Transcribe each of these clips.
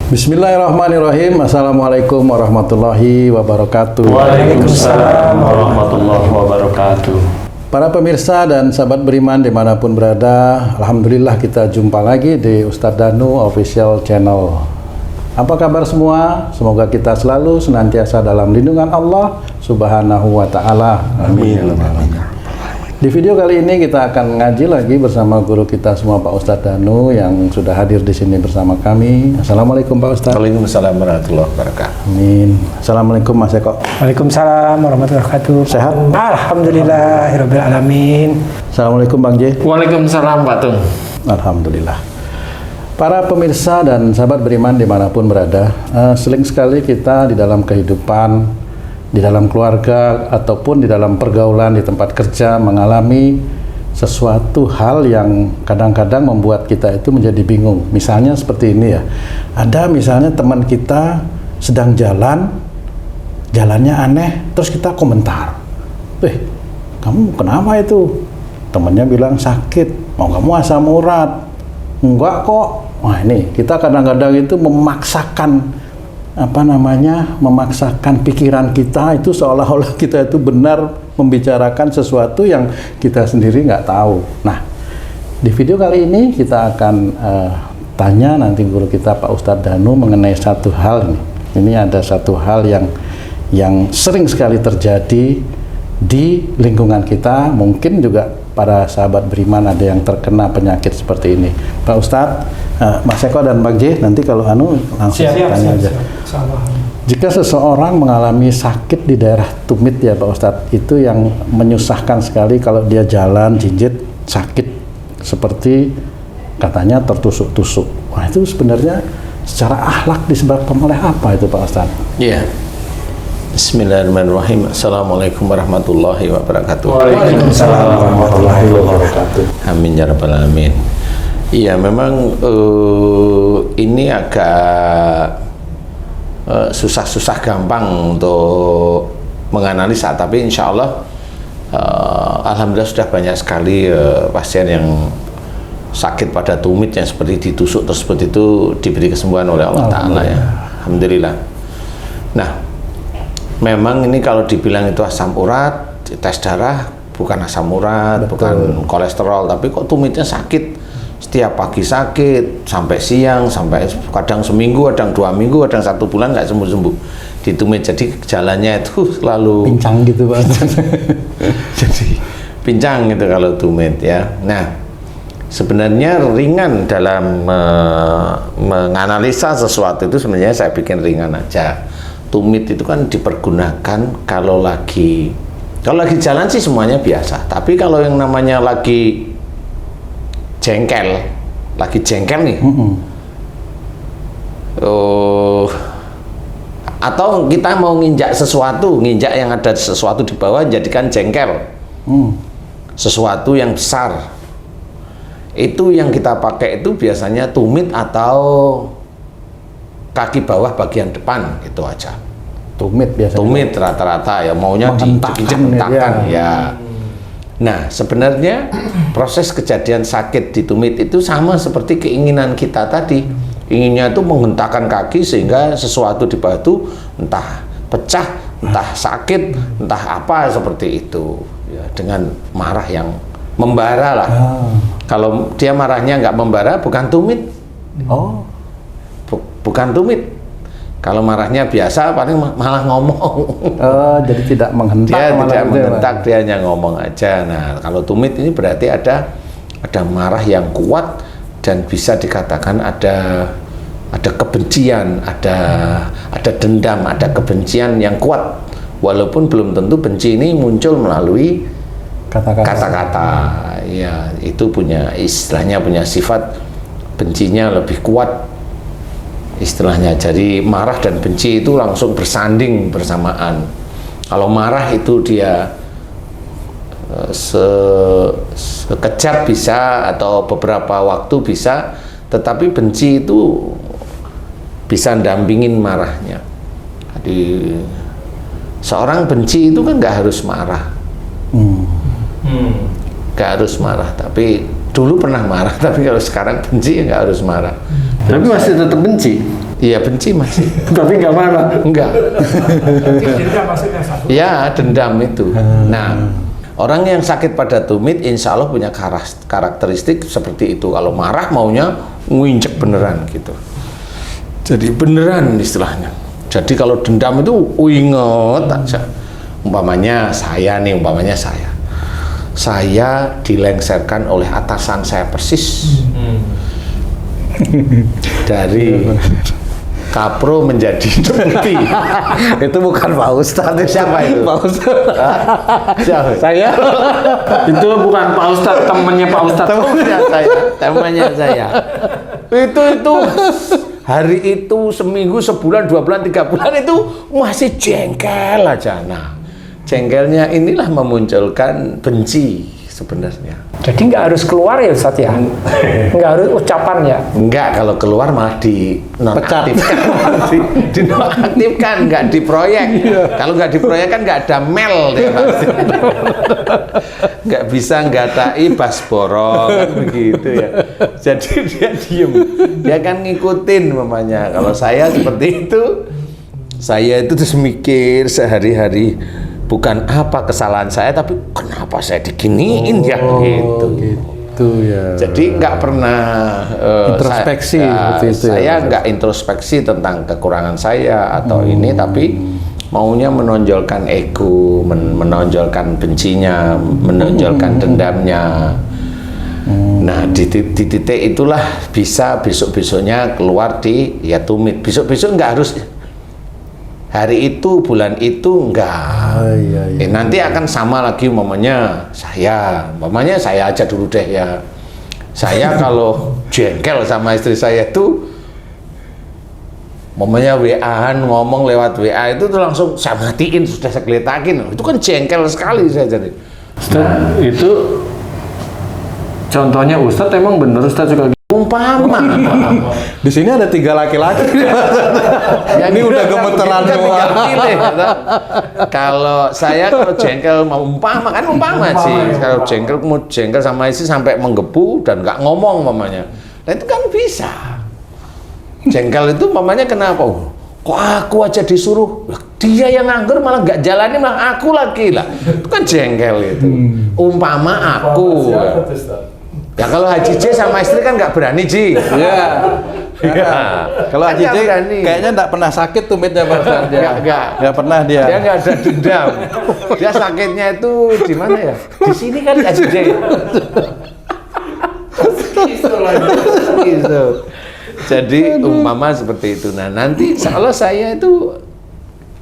Bismillahirrahmanirrahim. Assalamualaikum warahmatullahi wabarakatuh. Waalaikumsalam warahmatullahi wabarakatuh. Para pemirsa dan sahabat beriman dimanapun berada, Alhamdulillah kita jumpa lagi di Ustadz Danu Official Channel. Apa kabar semua? Semoga kita selalu senantiasa dalam lindungan Allah Subhanahu wa Ta'ala. Amin. Di video kali ini kita akan ngaji lagi bersama guru kita semua, Pak Ustadz Danu, yang sudah hadir di sini bersama kami. Assalamualaikum Pak Ustadz. Waalaikumsalam warahmatullahi wabarakatuh. Amin. Assalamualaikum Mas Eko. Waalaikumsalam warahmatullahi wabarakatuh. Sehat? Alhamdulillahirabbil alamin. Assalamualaikum Bang J. Waalaikumsalam Pak Tung. Alhamdulillah. Para pemirsa dan sahabat beriman dimanapun berada, sering sekali kita di dalam kehidupan, di dalam keluarga, ataupun di dalam pergaulan di tempat kerja mengalami sesuatu hal yang kadang-kadang membuat kita itu menjadi bingung. Misalnya seperti ini ya, ada misalnya teman kita sedang jalan, jalannya aneh, terus kita komentar, kamu kenapa itu? Temannya bilang sakit, mau kamu asam urat. Enggak kok. Wah, ini kita kadang-kadang itu memaksakan memaksakan pikiran kita itu seolah-olah kita itu benar membicarakan sesuatu yang kita sendiri nggak tahu. Nah, di video kali ini kita akan tanya nanti guru kita Pak Ustadz Danu mengenai satu hal nih. Ini ada satu hal yang sering sekali terjadi di lingkungan kita, mungkin juga para sahabat beriman ada yang terkena penyakit seperti ini. Pak Ustadz, Mas Eko dan Bang J, nanti kalau langsung tanya aja. Jika seseorang mengalami sakit di daerah tumit ya Pak Ustadz, itu yang menyusahkan sekali kalau dia jalan jinjit sakit seperti katanya tertusuk-tusuk. Wah, itu sebenarnya secara akhlak disebabkan oleh apa itu Pak Ustadz? Iya. Bismillahirrahmanirrahim. Assalamualaikum warahmatullahi wabarakatuh. Waalaikumsalam warahmatullahi wabarakatuh. Amin ya rabbal alamin. Iya, memang ini agak susah-susah gampang untuk menganalisa, tapi insya Allah alhamdulillah sudah banyak sekali pasien yang sakit pada tumit yang seperti ditusuk tersebut itu diberi kesembuhan oleh Allah Ta'ala ya. Alhamdulillah. Nah, memang ini kalau dibilang itu asam urat, tes darah bukan asam urat, bukan kolesterol, tapi kok tumitnya sakit. Setiap pagi sakit, sampai siang, sampai kadang seminggu, kadang 2 minggu, kadang 1 bulan nggak sembuh-sembuh di tumit. Jadi jalannya itu selalu pincang gitu Pak. Jadi pincang gitu kalau tumit ya. Nah, sebenarnya ringan dalam menganalisa sesuatu itu sebenarnya saya bikin ringan aja. Tumit itu kan dipergunakan kalau lagi jalan sih semuanya biasa. Tapi kalau yang namanya lagi jengkel nih, atau kita mau nginjak yang ada sesuatu di bawah jadikan jengkel, sesuatu yang besar, itu yang kita pakai itu biasanya tumit atau kaki bawah bagian depan, itu aja. Tumit biasanya. Tumit rata-rata ya, maunya dihentakkan ya. Nah, sebenarnya proses kejadian sakit di tumit itu sama seperti keinginan kita tadi. Inginnya itu menghentakkan kaki sehingga sesuatu di bawah itu entah pecah, entah sakit, entah apa seperti itu. Ya, dengan marah yang membara lah. Kalau dia marahnya nggak membara, bukan tumit. Oh, bukan tumit. Kalau marahnya biasa paling malah ngomong. Jadi tidak menghentak. Dia tidak menghentak, dia hanya ngomong aja. Nah, kalau tumit ini berarti ada marah yang kuat dan bisa dikatakan ada kebencian, ada dendam, ada kebencian yang kuat. Walaupun belum tentu benci ini muncul melalui kata-kata. Ya, itu istilahnya punya sifat bencinya lebih kuat. Istilahnya, jadi marah dan benci itu langsung bersanding bersamaan. Kalau marah itu dia sekejap bisa atau beberapa waktu bisa, tetapi benci itu bisa dampingin marahnya. Jadi seorang benci itu kan nggak harus marah, nggak harus marah, tapi dulu pernah marah, tapi kalau sekarang benci ya nggak harus marah. Tapi masih tetap benci. Iya benci masih. Tapi nggak marah. Enggak. Dendam maksudnya satu. Ya dendam itu. Nah, orang yang sakit pada tumit insya Allah punya karakteristik seperti itu. Kalau marah maunya nginjek beneran gitu. Jadi beneran istilahnya. Jadi kalau dendam itu inget aja. Umpamanya saya dilengserkan oleh atasan saya persis. Dari kapro menjadi deputi. Itu bukan Pak Ustadz. Siapa itu? Pak Ustadz. Siapa? Saya. Itu bukan Pak Ustadz, temannya Pak Ustadz. Temannya saya. Itu hari itu seminggu, sebulan, 2 bulan, 3 bulan itu masih jengkel aja. Nah, jengkelnya inilah memunculkan benci sebenarnya. Jadi nggak harus keluar ya Ustadz ya? Nggak harus ucapan ya? Enggak, kalau keluar malah dinonaktifkan. Dinonaktifkan, nggak diproyek. Kalau nggak diproyek kan nggak ada mel deh pasti. Nggak bisa nggatai basboro kan begitu ya. Jadi dia diem, dia kan ngikutin mamanya. Kalau saya seperti itu, saya itu terus mikir sehari-hari. Bukan apa kesalahan saya, tapi kenapa saya diginiin ya gitu. Gitu ya. Jadi nggak pernah introspeksi seperti itu. Saya nggak introspeksi tentang kekurangan saya atau ini, tapi maunya menonjolkan ego, menonjolkan bencinya, menonjolkan dendamnya. Nah di titik itulah bisa besok-besoknya keluar di ya tumit. Besok-besok nggak harus hari itu, bulan itu, enggak. Iya. Nanti akan sama lagi umpamanya saya aja dulu deh ya. Saya kalau jengkel sama istri saya itu umpamanya WA-an ngomong lewat WA itu tuh langsung saya matiin, sudah saya geletakin. Itu kan jengkel sekali saya jadi. Ustadz, itu contohnya Ustadz emang bener Ustadz suka Umpama. Di sini ada 3 laki-laki. Ini udah gemeteran semua. Kalau saya jengkel mau umpama sih. Kalau jengkel sama istri sampai menggebu dan nggak ngomong mamanya. Nah itu kan bisa. Jengkel itu mamanya kenapa? Kok aku aja disuruh? Dia yang nganggur malah nggak jalani, malah aku lagi lah. Itu kan jengkel itu. Umpama aku. Ya kalau Haji J sama istri kan nggak berani Ji. Iya. Kalau Kan Haji J nggak berani. kayaknya nggak pernah sakit tumitnya Pak Ustadz. Nggak pernah dia. Dia nggak ada dendam. Dia sakitnya itu di mana ya? Di sini kan Haji J. Gitu. Jadi umpama seperti itu. Nah nanti kalau saya itu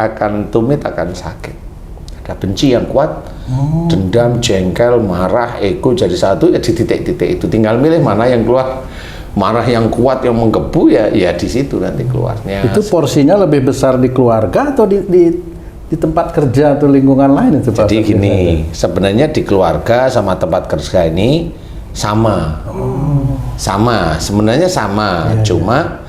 akan tumit, akan sakit. Ada benci yang kuat, dendam, jengkel, marah, ego jadi satu ya di titik-titik itu. Tinggal milih mana yang keluar. Marah yang kuat yang menggebu ya di situ nanti keluarnya. Itu porsinya lebih besar di keluarga atau di tempat kerja atau lingkungan lain itu Pak? Jadi gini, sebenarnya di keluarga sama tempat kerja ini sama. Sama, sebenarnya sama. Cuma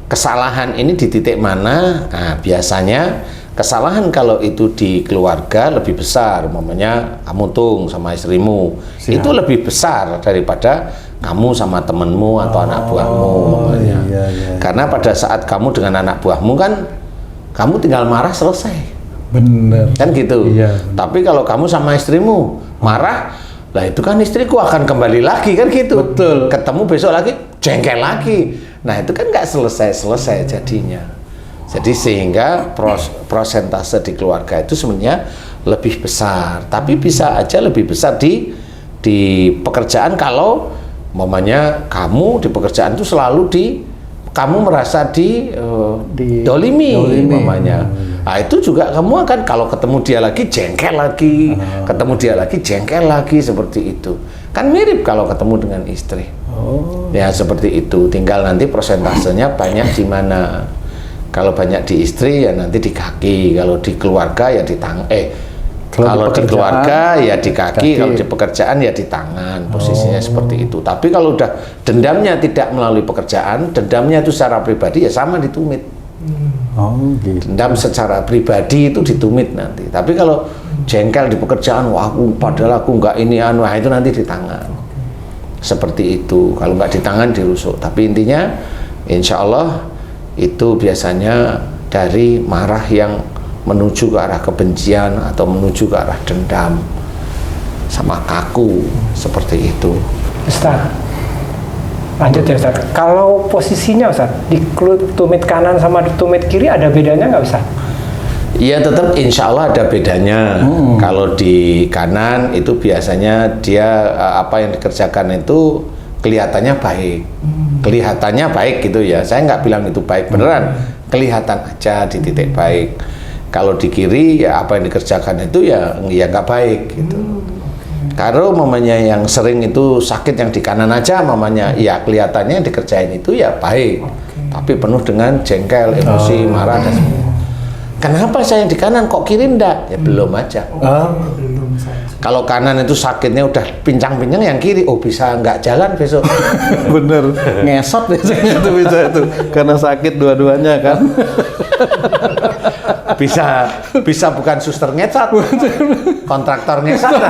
kesalahan ini di titik mana? Nah, biasanya kesalahan kalau itu di keluarga lebih besar, umpamanya kamu tung sama istrimu, itu lebih besar daripada kamu sama temenmu atau anak buahmu umpamanya. Karena pada saat kamu dengan anak buahmu kan kamu tinggal marah selesai. Bener. Kan gitu. Iya. Tapi kalau kamu sama istrimu marah, lah itu kan istriku akan kembali lagi kan gitu. Betul. Ketemu besok lagi jengkel lagi. Nah itu kan nggak selesai jadinya. Jadi sehingga prosentase di keluarga itu sebenarnya lebih besar, tapi bisa aja lebih besar di pekerjaan kalau mamanya kamu di pekerjaan itu selalu kamu merasa dolimi mamanya. Nah itu juga kamu akan kalau ketemu dia lagi jengkel lagi, ketemu dia lagi jengkel lagi seperti itu. Kan mirip kalau ketemu dengan istri. Ya seperti itu. Tinggal nanti prosentasenya banyak di mana. Kalau banyak di istri ya nanti di kaki, kalau di keluarga ya di tangan. Kalau di keluarga ya di kaki, kalau di pekerjaan ya di tangan. Posisinya seperti itu. Tapi kalau udah dendamnya tidak melalui pekerjaan, dendamnya itu secara pribadi ya sama ditumit. Gitu. Dendam secara pribadi itu ditumit nanti. Tapi kalau jengkel di pekerjaan, wah aku padahal aku nggak ini wah itu nanti di tangan. Seperti itu. Kalau nggak di tangan dirusuk. Tapi intinya, insya Allah itu biasanya dari marah yang menuju ke arah kebencian atau menuju ke arah dendam sama kaku seperti itu. Ustaz, lanjut ya Ustaz. Kalau posisinya Ustaz di tumit kanan sama di tumit kiri ada bedanya nggak Ustaz? Ya tetap insya Allah ada bedanya. Kalau di kanan itu biasanya dia apa yang dikerjakan itu kelihatannya baik, kelihatannya baik gitu ya. Saya nggak bilang itu baik beneran, kelihatan aja di titik baik. Kalau di kiri ya apa yang dikerjakan itu ya nggak baik gitu. Kalau mamanya yang sering itu sakit yang di kanan aja, mamanya ya kelihatannya yang dikerjain itu ya baik, tapi penuh dengan jengkel, emosi, marah dan sebagainya. Kenapa saya yang di kanan kok kiri enggak? Ya belum aja. Kalau kanan itu sakitnya udah pincang-pincang, yang kiri bisa nggak jalan besok. Bener, ngesot biasanya tuh bisa itu karena sakit dua-duanya kan. bisa bukan suster ngesot, kontraktor ngesot.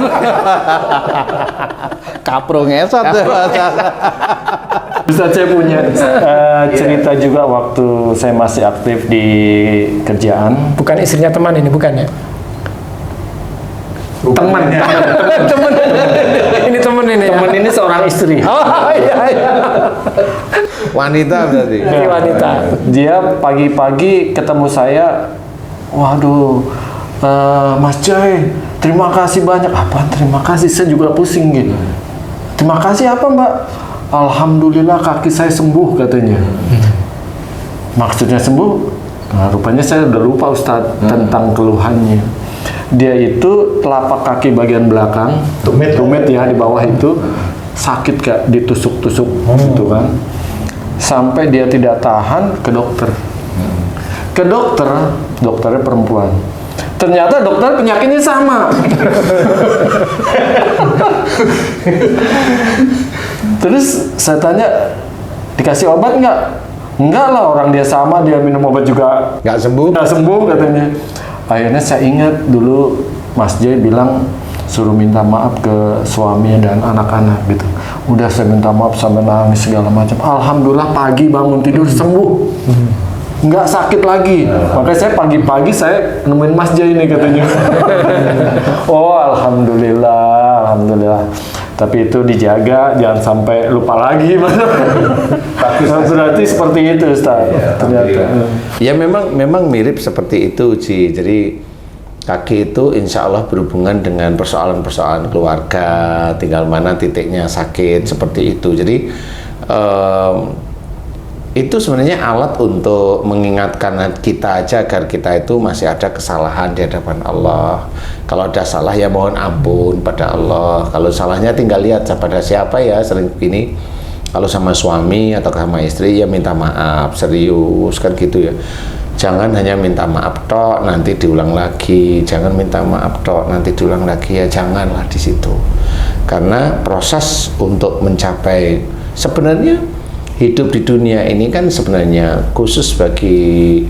Kapro ngesot ya. Bisa saya punya cerita juga waktu saya masih aktif di kerjaan. Bukan istrinya teman ini, bukan ya? Teman. Ini teman ini. Teman ini seorang istri. Oh iya. Wanita berarti. Ini wanita. Dia pagi-pagi ketemu saya, waduh, Mas Jai, terima kasih banyak. Apa? Terima kasih, saya juga pusing gitu. Terima kasih apa Mbak? Alhamdulillah kaki saya sembuh katanya. Maksudnya sembuh? Nah, rupanya saya udah lupa Ustadz tentang keluhannya. Dia itu telapak kaki bagian belakang, tumit ya di bawah itu sakit Kak, ditusuk-tusuk gitu kan. Sampai dia tidak tahan ke dokter. Ke dokter, dokternya perempuan. Ternyata dokter penyakitnya sama. Terus saya tanya, dikasih obat nggak? Enggak lah, orang dia sama, dia minum obat juga Nggak sembuh. nggak sembuh katanya. Akhirnya saya ingat dulu Mas Jai bilang suruh minta maaf ke suaminya dan anak-anak gitu. Udah saya minta maaf sampai nangis segala macam. Alhamdulillah pagi bangun tidur sembuh. Nggak sakit lagi. Makanya saya pagi-pagi saya nemuin Mas Jai ini katanya. Oh alhamdulillah, alhamdulillah. Tapi itu dijaga, jangan sampai lupa lagi. Berarti seperti itu Ustaz. Ternyata. Ya memang mirip seperti itu Ji. Jadi kaki itu insya Allah berhubungan dengan persoalan-persoalan keluarga, tinggal mana titiknya sakit seperti itu. Jadi itu sebenarnya alat untuk mengingatkan kita aja agar kita itu masih ada kesalahan di hadapan Allah. Kalau ada salah ya mohon ampun pada Allah. Kalau salahnya tinggal lihat pada siapa ya, sering begini. Kalau sama suami atau sama istri ya minta maaf, serius kan gitu ya. Jangan hanya minta maaf tok nanti diulang lagi, jangan minta maaf tok nanti diulang lagi, ya janganlah di situ. Karena proses untuk mencapai, sebenarnya hidup di dunia ini kan sebenarnya khusus bagi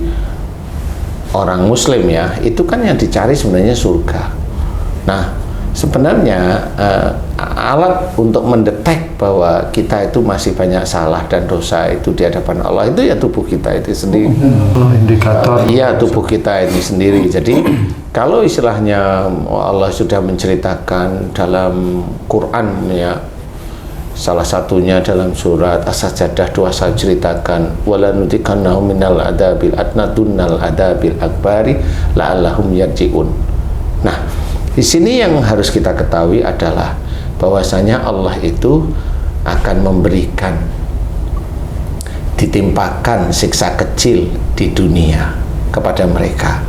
orang muslim ya, itu kan yang dicari sebenarnya surga. Nah sebenarnya alat untuk mendetek bahwa kita itu masih banyak salah dan dosa itu di hadapan Allah itu ya tubuh kita itu sendiri. Indikator. Iya, tubuh kita ini sendiri. Jadi kalau istilahnya Allah sudah menceritakan dalam Quran ya, salah satunya dalam surat As-Sajdah 2 saya ceritakan, wala nutikannahum minal adabil adna dunnal adabil akbari la'allahum yarji'un. Nah, di sini yang harus kita ketahui adalah bahwasanya Allah itu akan memberikan, ditimpakan siksa kecil di dunia kepada mereka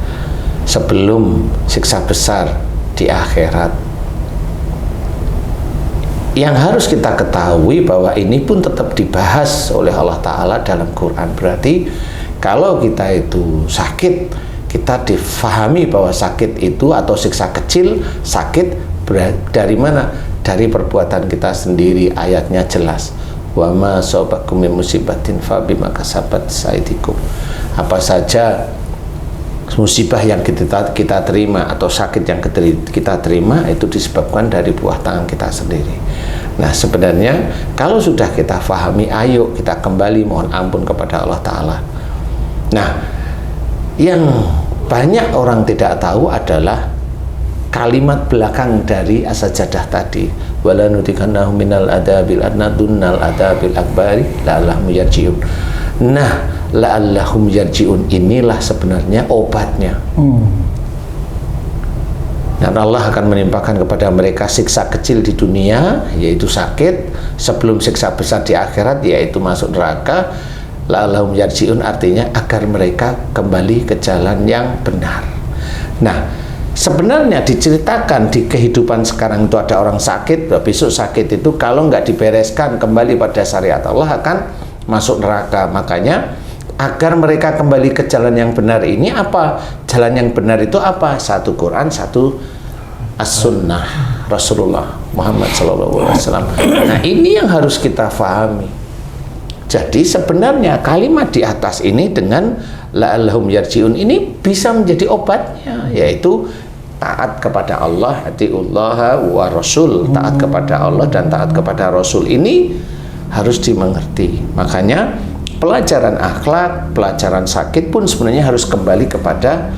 sebelum siksa besar di akhirat. Yang harus kita ketahui bahwa ini pun tetap dibahas oleh Allah Ta'ala dalam Quran. Berarti kalau kita itu sakit, kita difahami bahwa sakit itu atau siksa kecil, sakit dari mana? Dari perbuatan kita sendiri. Ayatnya jelas, wa ma asabakum min musibatin fa bima kasabat aydikum. Apa saja musibah yang kita terima atau sakit yang kita terima itu disebabkan dari buah tangan kita sendiri. Nah sebenarnya kalau sudah kita fahami, ayo kita kembali mohon ampun kepada Allah Ta'ala. Nah, yang banyak orang tidak tahu adalah kalimat belakang dari as-sajadah tadi, wala nutikannahum minal adabil adna dunnal adabil akbari la'allahum yarji'un. Nah, la'allahum yarji'un inilah sebenarnya obatnya. Dan Allah akan menimpakan kepada mereka siksa kecil di dunia, yaitu sakit, sebelum siksa besar di akhirat, yaitu masuk neraka. La'allahum yarji'un artinya agar mereka kembali ke jalan yang benar. Nah, sebenarnya diceritakan di kehidupan sekarang itu ada orang sakit, besok sakit itu kalau nggak dibereskan kembali pada syariat Allah akan masuk neraka. Makanya agar mereka kembali ke jalan yang benar ini apa? Jalan yang benar itu apa? Satu Quran, satu as-sunnah Rasulullah Muhammad SAW. Nah, ini yang harus kita fahami. Jadi sebenarnya kalimat di atas ini dengan la'allahum yarji'un ini bisa menjadi obatnya, yaitu taat kepada Allah, atiullah wa rasul. Taat kepada Allah dan taat kepada Rasul ini harus dimengerti. Makanya pelajaran akhlak, pelajaran sakit pun sebenarnya harus kembali kepada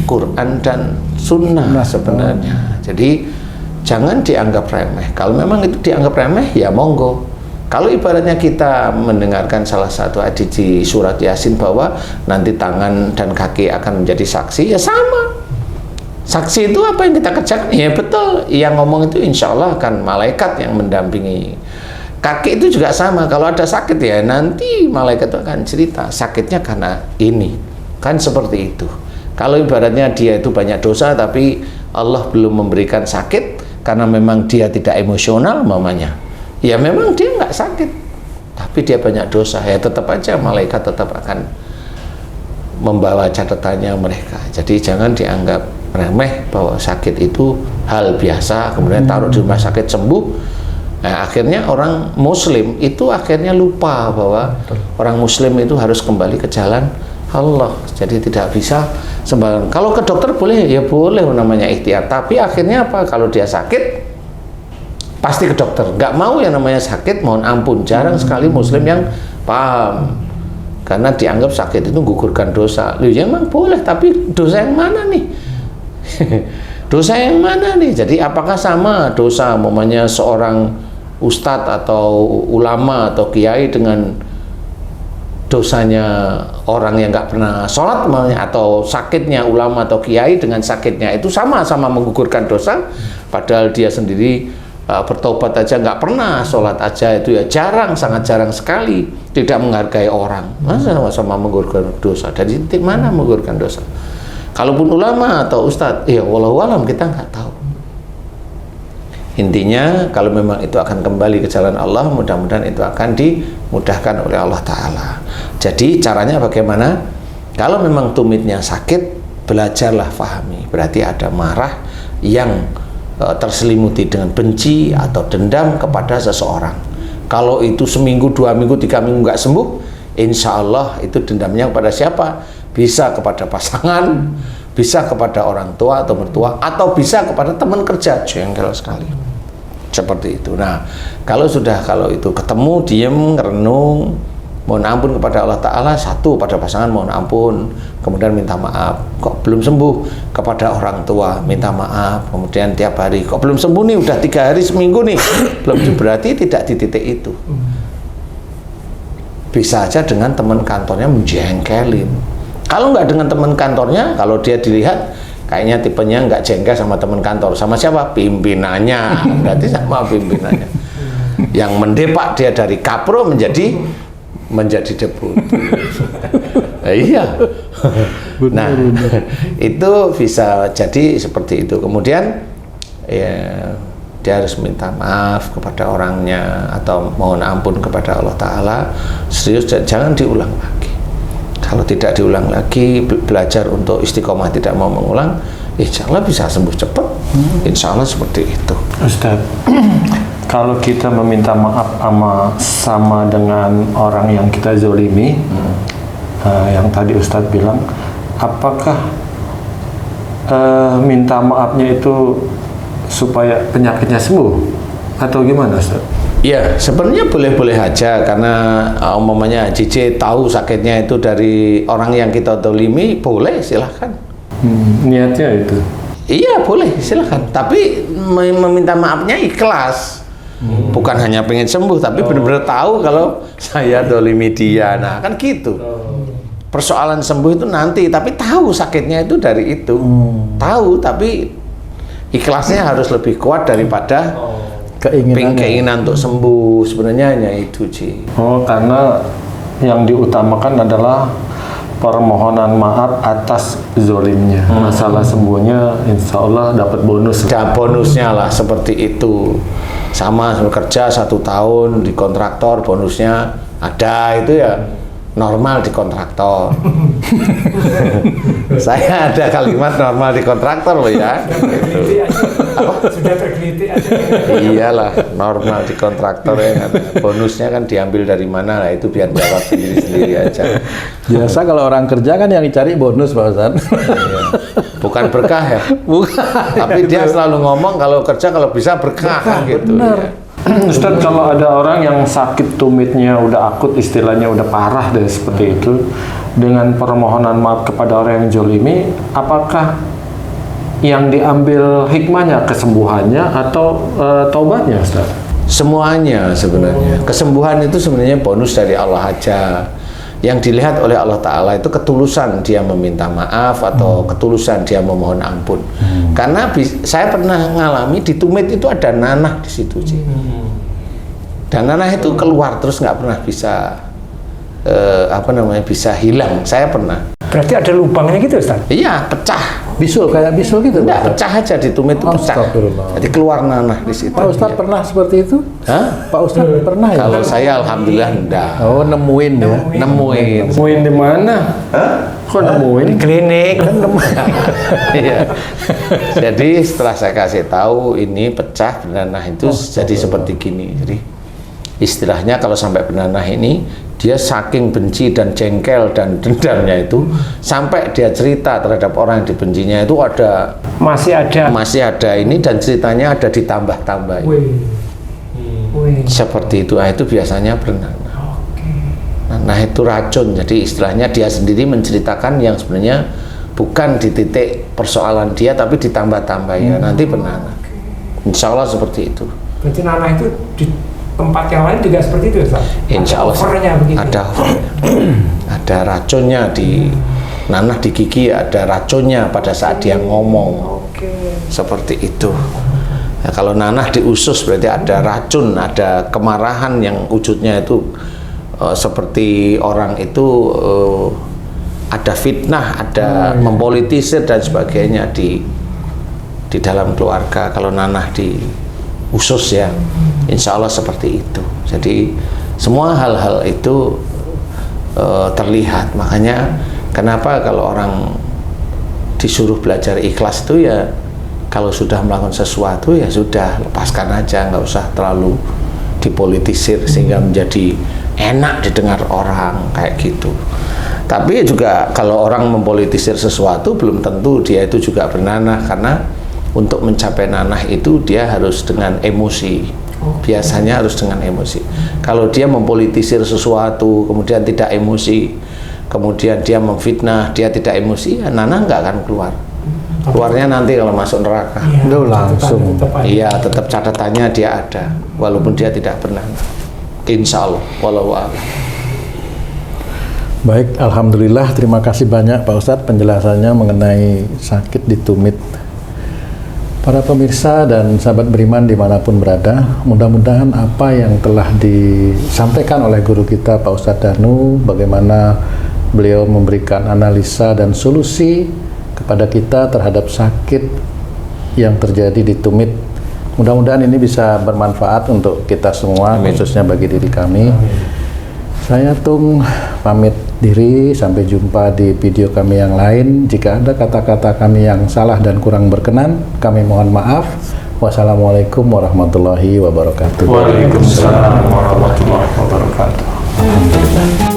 Quran dan Sunnah sebenarnya. Jadi jangan dianggap remeh. Kalau memang itu dianggap remeh, ya monggo. Kalau ibaratnya kita mendengarkan salah satu hadis di surat Yasin bahwa nanti tangan dan kaki akan menjadi saksi, ya sama. Saksi itu apa yang kita kerjakan? Ya betul. Yang ngomong itu insya Allah akan malaikat yang mendampingi. Kaki itu juga sama, kalau ada sakit ya nanti malaikat itu akan cerita sakitnya karena ini, kan seperti itu. Kalau ibaratnya dia itu banyak dosa tapi Allah belum memberikan sakit karena memang dia tidak emosional mamanya, ya memang dia nggak sakit tapi dia banyak dosa, ya tetap aja malaikat tetap akan membawa catatannya mereka. Jadi jangan dianggap remeh bahwa sakit itu hal biasa kemudian taruh di rumah sakit sembuh. Nah, akhirnya orang muslim itu akhirnya lupa bahwa orang muslim itu harus kembali ke jalan Allah. Jadi tidak bisa sembarangan. Kalau ke dokter boleh, ya boleh namanya ikhtiar. Tapi akhirnya apa? Kalau dia sakit pasti ke dokter. Nggak mau yang namanya sakit, mohon ampun. Jarang sekali muslim yang paham. Karena dianggap sakit itu gugurkan dosa. Loh, ya emang boleh, tapi dosa yang mana nih? Dosa yang mana nih? Jadi apakah sama dosa umpamanya seorang ustadz atau ulama atau kiai dengan dosanya orang yang nggak pernah sholat atau sakitnya ulama atau kiai dengan sakitnya itu sama-sama menggugurkan dosa, padahal dia sendiri bertobat aja nggak pernah, sholat aja itu ya jarang, sangat jarang sekali, tidak menghargai orang, masa sama-sama menggugurkan dosa? Dari titik mana menggugurkan dosa? Kalaupun ulama atau ustadz, ya wallahu alam kita nggak tahu. Intinya kalau memang itu akan kembali ke jalan Allah, mudah-mudahan itu akan dimudahkan oleh Allah Ta'ala. Jadi caranya bagaimana? Kalau memang tumitnya sakit, belajarlah fahami. Berarti ada marah yang terselimuti dengan benci atau dendam kepada seseorang. Kalau itu seminggu, 2 minggu, 3 minggu nggak sembuh, insya Allah itu dendamnya kepada siapa? Bisa kepada pasangan, bisa kepada orang tua atau mertua, atau bisa kepada teman kerja. Jengkel sekali seperti itu. Nah, kalau itu ketemu, diem, renung, mohon ampun kepada Allah Ta'ala, satu pada pasangan mohon ampun, kemudian minta maaf. Kok belum sembuh? Kepada orang tua minta maaf, kemudian tiap hari kok belum sembuh nih, udah 3 hari seminggu nih belum, berarti tidak di titik itu. Bisa aja dengan teman kantornya menjengkelin. Kalau nggak dengan teman kantornya, kalau dia dilihat kayaknya tipenya nggak jengkel sama teman kantor, sama siapa? Pimpinannya. Berarti sama pimpinannya. Yang mendepak dia dari kapro menjadi deputi. Iya. Nah, itu bisa jadi seperti itu. Kemudian ya, dia harus minta maaf kepada orangnya atau mohon ampun kepada Allah Ta'ala. Serius, jangan diulang lagi. Kalau tidak diulang lagi, belajar untuk istiqomah tidak mau mengulang, insya Allah bisa sembuh cepat. Insya Allah seperti itu. Ustaz, kalau kita meminta maaf sama dengan orang yang kita zolimi, yang tadi Ustaz bilang, apakah minta maafnya itu supaya penyakitnya sembuh atau gimana, Ustaz? Ya, sebenarnya boleh-boleh aja karena umpamanya JJ tahu sakitnya itu dari orang yang kita dolimi, boleh silahkan. Niatnya itu. Iya boleh silahkan. Tapi meminta maafnya ikhlas. Bukan hanya pengen sembuh, tapi benar-benar tahu kalau saya dolimi dia. Nah kan gitu. Persoalan sembuh itu nanti, tapi tahu sakitnya itu dari itu. Tahu, tapi ikhlasnya harus lebih kuat daripada keinginan untuk sembuh. Sebenarnya hanya itu, Ci. Oh, karena yang diutamakan adalah permohonan maaf atas zolimnya. Masalah sembuhnya insya Allah dapat bonus. Ada bonusnya lah seperti itu. Sama kerja 1 tahun di kontraktor, bonusnya ada itu ya. Normal di kontraktor. Saya ada kalimat normal di kontraktor loh ya. Sudah tergelitik aja. Iyalah, normal di kontraktor ya kan. Bonusnya kan diambil dari mana, lah itu biar jawab sendiri-sendiri aja. Biasa kalau orang kerja kan yang dicari bonus, Pak Ustadz. Iya. Bukan berkah ya. Bukan. Tapi dia selalu ngomong kalau kerja kalau bisa berkah kan gitu. Ya. Ustadz, kalau ada orang yang sakit tumitnya udah akut, istilahnya udah parah deh seperti itu, dengan permohonan maaf kepada orang yang jolimi, apakah yang diambil hikmahnya kesembuhannya atau taubatnya, Ustadz? Semuanya sebenarnya. Kesembuhan itu sebenarnya bonus dari Allah aja. Yang dilihat oleh Allah Ta'ala itu ketulusan dia meminta maaf atau ketulusan dia memohon ampun. Karena saya pernah ngalami di tumit itu ada nanah di situ, Ci. Dan nanah itu keluar terus nggak pernah bisa bisa hilang. Saya pernah. Berarti ada lubangnya gitu, Ustaz? Iya, pecah. Bisul, kayak bisul gitu, Enggak, Pak? pecah aja di tumit itu pecah. Astagfirullah. Jadi keluar nanah di situ. Pak Ustadz pernah seperti itu? Hah? Pak Ustadz pernah ya? Kalau saya alhamdulillah enggak. Oh, nemuin ya? Nemuin. Nemuin di mana? Kok nemuin? Di klinik. Iya. Jadi setelah saya kasih tahu ini pecah benanah itu jadi seperti gini. Jadi istilahnya kalau sampai benanah ini dia saking benci dan jengkel dan dendamnya itu sampai dia cerita terhadap orang yang dibencinya itu masih ada ini dan ceritanya ada ditambah-tambah. Seperti itu. Nah, itu biasanya bernanah. Nah, itu racun. Jadi istilahnya dia sendiri menceritakan yang sebenarnya bukan di titik persoalan dia tapi ditambah-tambah ya nanti bernanah. Insya Allah seperti itu. Berarti nanah itu di tempat yang lain juga seperti itu, Ustaz? Insya Allah ada overnya. Ada racunnya di nanah di gigi, ada racunnya pada saat dia ngomong. Seperti itu. Nah, kalau nanah di usus berarti ada racun, ada kemarahan yang wujudnya itu seperti orang itu ada fitnah, ada mempolitisir dan sebagainya di dalam keluarga. Kalau nanah di usus ya, insya Allah seperti itu. Jadi semua hal-hal itu terlihat. Makanya kenapa kalau orang disuruh belajar ikhlas itu ya kalau sudah melakukan sesuatu ya sudah lepaskan aja, nggak usah terlalu dipolitisir sehingga menjadi enak didengar orang kayak gitu. Tapi juga kalau orang mempolitisir sesuatu belum tentu dia itu juga bernanah, karena untuk mencapai nanah itu dia harus dengan emosi. Biasanya harus dengan emosi. Kalau dia mempolitisir sesuatu kemudian tidak emosi, kemudian dia memfitnah, dia tidak emosi, ya nanah nggak akan keluar. Keluarnya nanti kalau masuk neraka. Udah langsung. Iya, tetap catatannya dia ada walaupun dia tidak bernanah. Insya Allah. Wallahu a'lam. Baik, alhamdulillah, terima kasih banyak Pak Ustadz penjelasannya mengenai sakit di tumit. Para pemirsa dan sahabat beriman dimanapun berada, mudah-mudahan apa yang telah disampaikan oleh guru kita Pak Ustadz Danu, bagaimana beliau memberikan analisa dan solusi kepada kita terhadap sakit yang terjadi di tumit. Mudah-mudahan ini bisa bermanfaat untuk kita semua. Amin. Khususnya bagi diri kami. Amin. Saya Tung pamit diri, sampai jumpa di video kami yang lain. Jika ada kata-kata kami yang salah dan kurang berkenan, kami mohon maaf. Wassalamualaikum warahmatullahi wabarakatuh. Waalaikumsalam warahmatullahi wabarakatuh. Alhamdulillah.